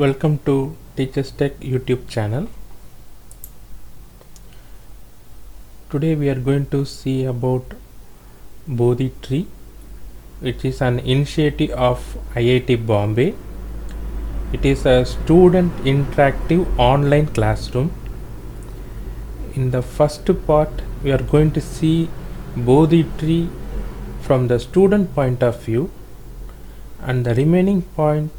Welcome to Teachers Tech YouTube channel. Today we are going to see about Bodhi Tree, which is an initiative of IIT Bombay. It is a student interactive online classroom. In the first part, we are going to see Bodhi Tree from the student point of view, and the remaining point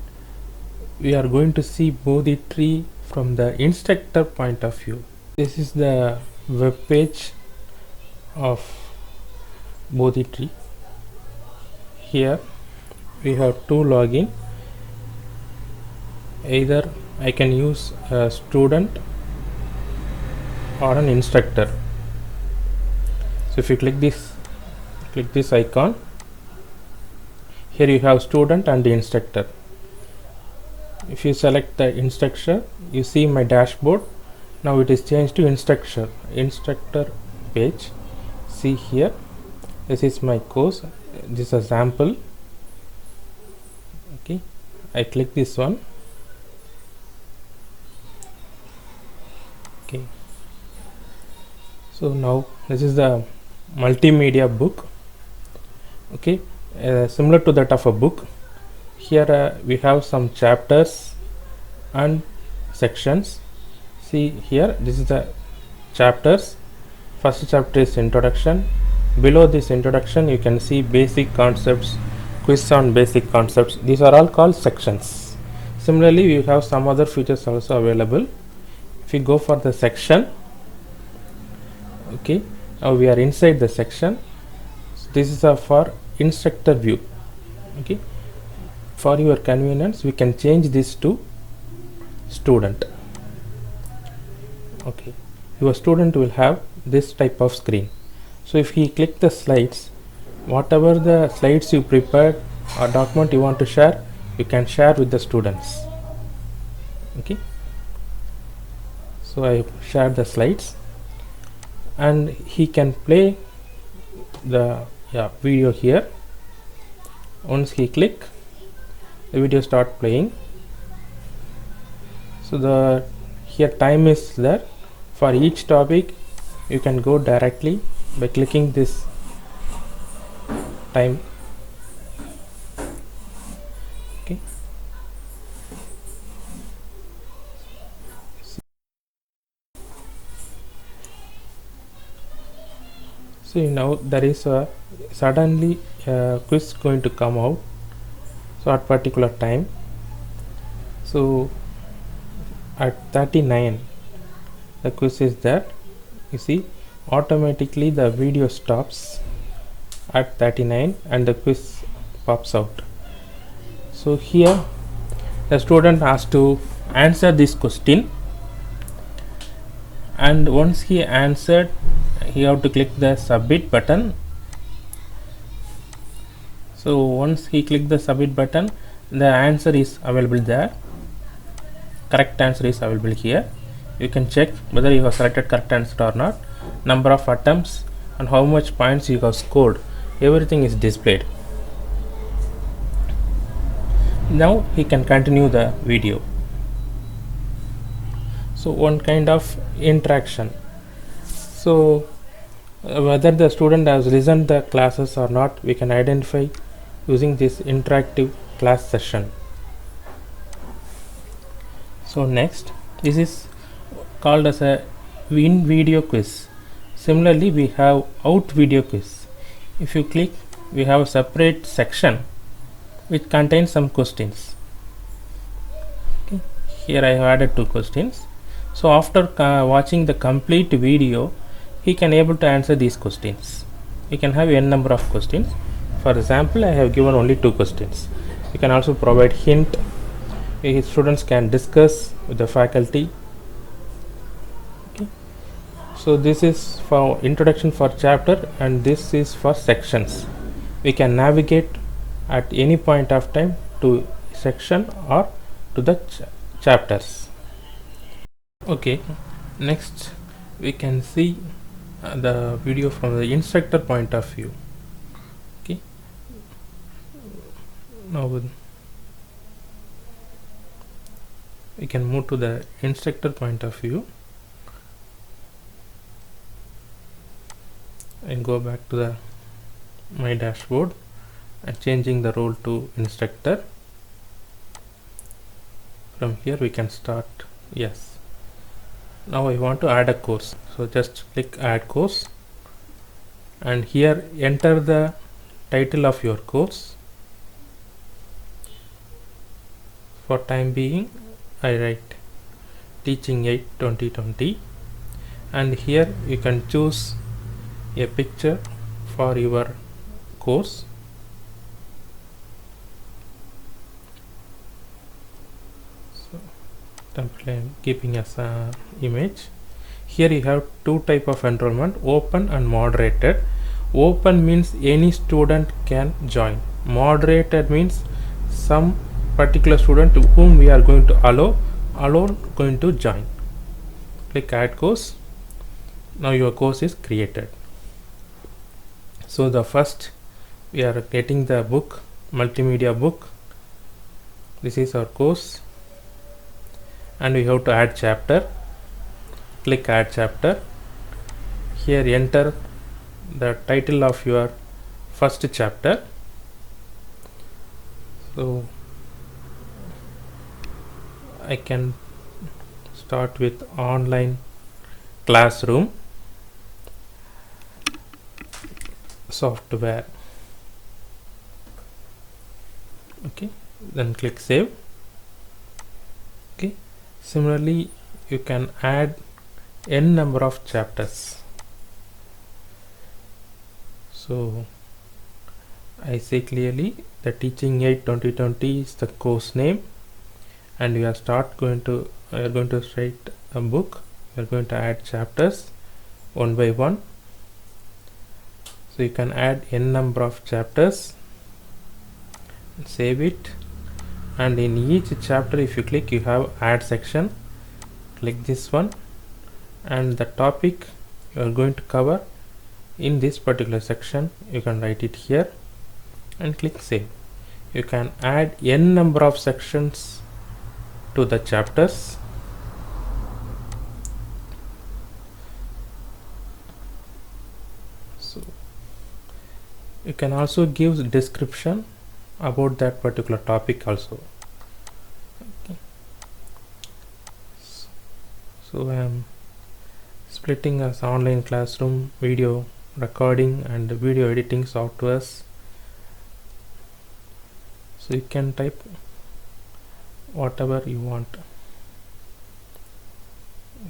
we are going to see Bodhi Tree from the instructor point of view. This is the web page of Bodhi Tree. Here we have two login. Either I can use a student or an instructor. So if you click this icon, here you have student and the instructor. If you select the instructor, you see my dashboard. Now it is changed to instructor page. See here, this is my course. This is a sample. Okay, I click this one. Okay, so now this is the multimedia book. Okay, similar to that of a book. Here we have some chapters and sections. See here, this is the chapters. First chapter is introduction. Below this introduction you can see basic concepts, quiz on basic concepts. These are all called sections. Similarly, we have some other features also available. If you go for the section, okay, now we are inside the section. So this is for instructor view. Okay, for your convenience we can change this to student. Okay, your student will have this type of screen. So if he click the slides, whatever the slides you prepared or document you want to share, you can share with the students. Okay, so I share the slides and he can play the video here. Once he click, the video start playing. So the here time is there. For each topic you can go directly by clicking this time. Okay, so now there is a suddenly quiz going to come out, so at particular time. So at 39 the quiz is there. You see, automatically the video stops at 39 and the quiz pops out. So here the student has to answer this question, and once he answered, he have to click the submit button. So once he click the submit button, the answer is available there. Correct answer is available here. You can check whether you have selected correct answer or not, number of attempts and how much points you have scored. Everything is displayed. Now he can continue the video. So one kind of interaction. So whether the student has listened the classes or not, we can identify using this interactive class session. So next, this is called as a in video quiz. Similarly, we have out video quiz. If you click, we have a separate section which contains some questions. Okay, here I have added 2 questions. So after watching the complete video, he can able to answer these questions. You can have n number of questions. For example, I have given only 2 questions. You can also provide hint. His students can discuss with the faculty. Okay, so this is for introduction for chapter and this is for sections. We can navigate at any point of time to section or to the chapters. Okay, next we can see the video from the instructor point of view. Okay, now we can move to the instructor point of view and go back to the my dashboard and changing the role to instructor. From here we can start. Yes, now I want to add a course, so just click add course, and here enter the title of your course. For time being I write Teaching 8 2020, and here you can choose a picture for your course. So template I am keeping as a image. Here you have two type of enrollment, open and moderated. Open means any student can join. Moderated means some particular student to whom we are going to allow going to join. Click add course. Now your course is created. So the first we are getting the book, multimedia book. This is our course, and we have to add chapter. Click add chapter. Here enter the title of your first chapter. So I can start with online classroom software. Okay, then click save. Okay, similarly you can add n number of chapters. So I say clearly the Teaching 8 2020 is the course name, and we are going to write a book. We are going to add chapters one by one. So you can add n number of chapters, save it, and in each chapter if you click you have add section. Click this one, and the topic you are going to cover in this particular section you can write it here and click save. You can add n number of sections to the chapters. So you can also give description about that particular topic also. Okay. So I am splitting as online classroom, video recording and video editing softwares. So you can type whatever you want.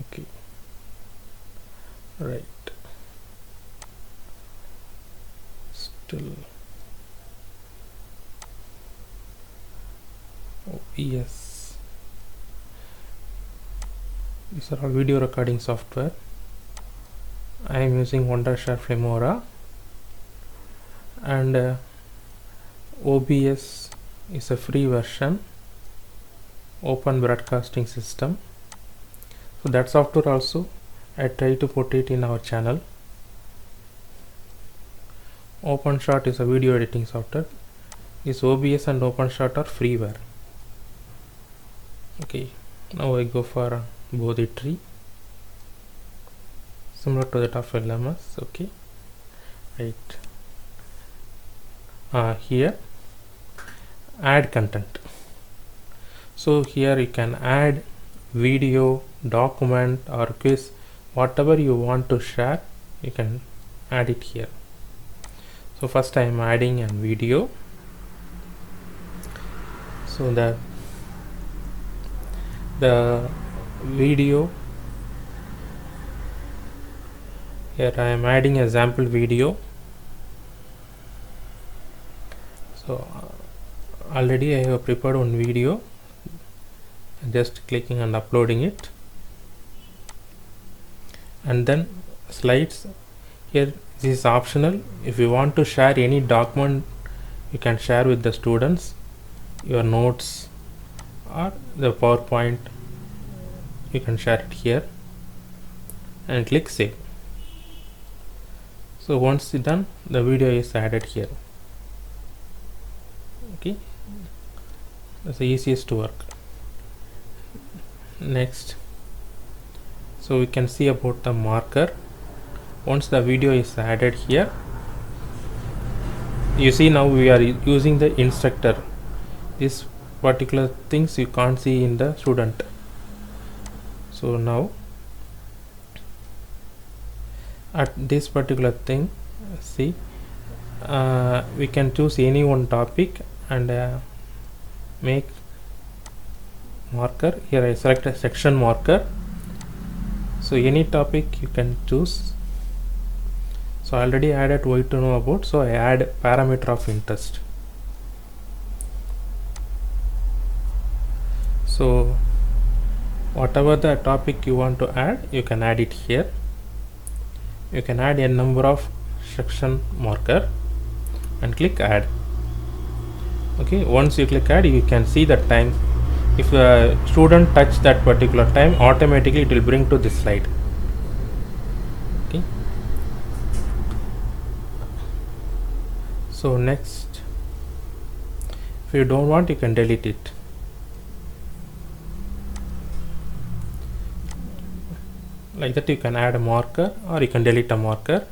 Okay, right. Still OBS. These are all video recording software. I am using Wondershare Filmora, and OBS is a free version, open broadcasting system. So that software also I try to put it in our channel. OpenShot is a video editing software. This OBS and OpenShot are freeware. Okay, now I go for Bodhi tree, similar to that of LMS. Okay, right. Here add content. So here you can add video, document or quiz, whatever you want to share you can add it here. So first I am adding a video. So the video, here I am adding a sample video. So already I have prepared one video, just clicking and uploading it. And then slides, here this is optional. If you want to share any document you can share with the students, your notes or the PowerPoint, you can share it here and click save. So once it's done, the video is added here. Okay, that's the easiest to work. Next, so we can see about the marker. Once the video is added here, you see now we are using the instructor. This particular things you can't see in the student. So now at this particular thing, see, we can choose any one topic and make marker. Here I select a section marker, so any topic you can choose. So I already added what to know about, so I add parameter of interest. So whatever the topic you want to add, you can add it here. You can add a number of section marker and click add. Okay, once you click add, you can see the time. If the student touch that particular time, automatically it will bring to this slide. Okay, so next, if you don't want, you can delete it. Like that you can add a marker or you can delete a marker.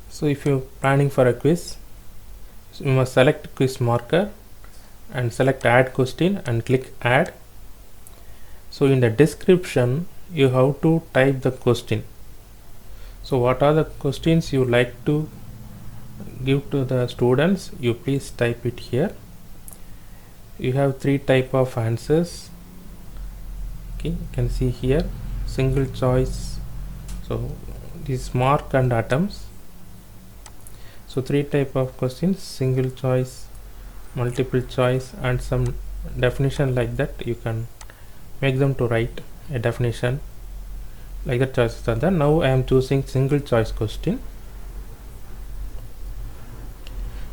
So if you're planning for a quiz, so you must select quiz marker and select add question and click add. So in the description you have to type the question. So what are the questions you like to give to the students, you please type it here. You have 3 type of answers. Okay, you can see here single choice, so this mark and atoms. So 3 type of questions: single choice, multiple choice, and some definition. Like that you can make them to write a definition. Like that choices are there. Now I am choosing single choice question,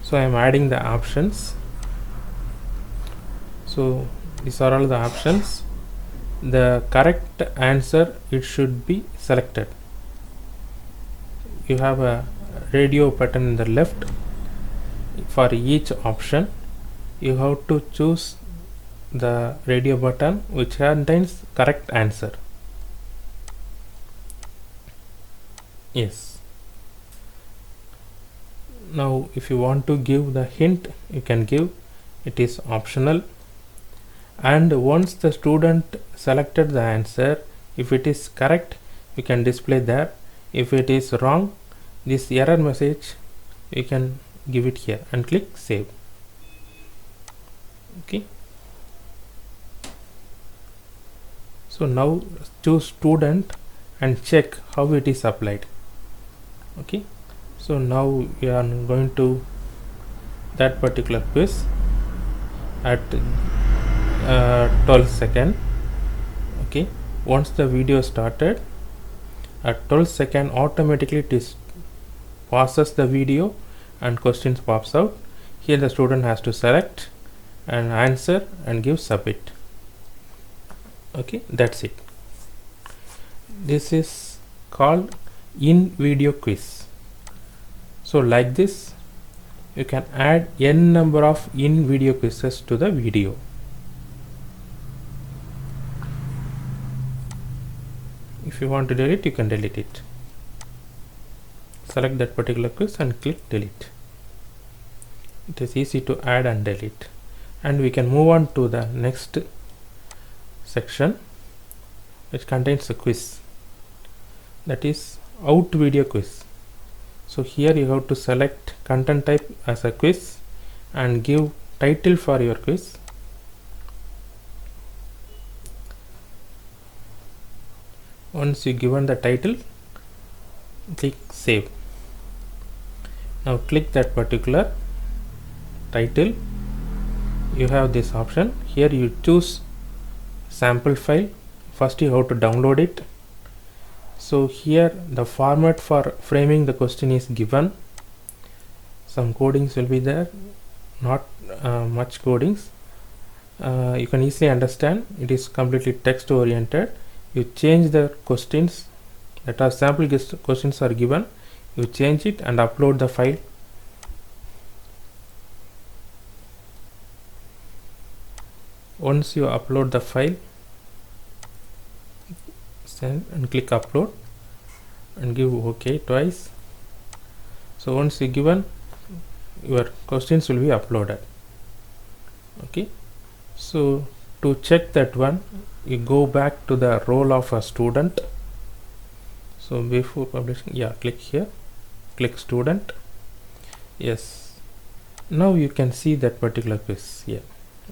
so I am adding the options. So these are all the options. The correct answer, it should be selected. You have a radio button in the left. For each option you have to choose the radio button which contains correct answer. Yes. Now if you want to give the hint, you can give. It is optional. And once the student selected the answer, if it is correct, you can display there. If it is wrong, this error message you can give it here and click save. Okay, so now choose student and check how it is applied. Okay, so now we are going to that particular quiz at 12 seconds. Okay, once the video started, at 12 seconds automatically it is pauses the video and questions pops out. Here the student has to select and answer and give submit. Okay, that's it. This is called in video quiz. So like this you can add n number of in video quizzes to the video. If you want to delete, you can delete it. Select that particular quiz and click delete. It is easy to add and delete. And we can move on to the next section which contains a quiz, that is out video quiz. So here you have to select content type as a quiz and give title for your quiz. Once you given the title, click save. Now click that particular title. You have this option here. You choose sample file. First you have to download it. So here the format for framing the question is given. Some codings will be there, not much codings. You can easily understand. It is completely text oriented. You change the questions, that are sample questions are given. You change it and upload the file. Once you upload the file, send and click upload and give OK twice. So once you given, your questions will be uploaded. Okay, so to check that one, you go back to the role of a student. So before publishing, yeah, click here, click student. Yes, now you can see that particular quiz here.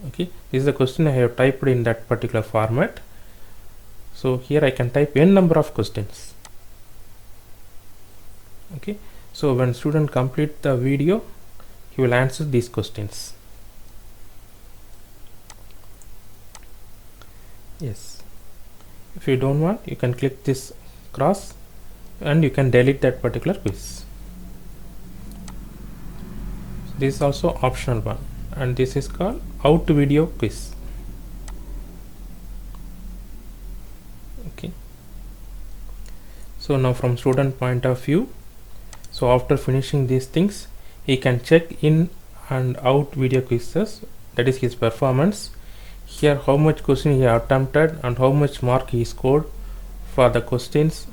Okay, this is the question I have typed in that particular format. So here I can type n number of questions. Okay, so when student complete the video, he will answer these questions. Yes, if you don't want, you can click this cross and you can delete that particular quiz. This is also optional one, and this is called out video quiz. Okay, so now from student point of view, so after finishing these things, he can check in and out video quizzes, that is his performance. Here how much question he attempted and how much mark he scored for the questions.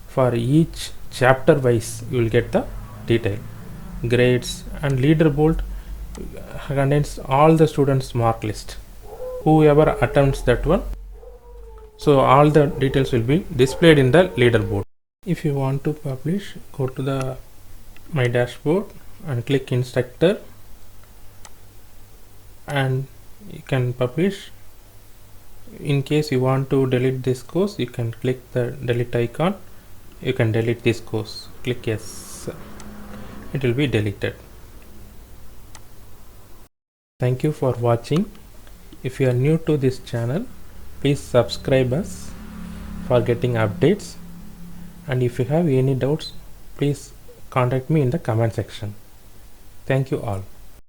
For each chapter wise you will get the detail, grades, and leaderboard contains all the students mark list, whoever attempts that one. So all the details will be displayed in the leaderboard. If you want to publish, go to the my dashboard and click instructor, and you can publish. In case you want to delete this course, you can click the delete icon. You can delete this course, click yes, it will be deleted. Thank you for watching. If you are new to this channel, please subscribe us for getting updates, and if you have any doubts, please contact me in the comment section. Thank you all.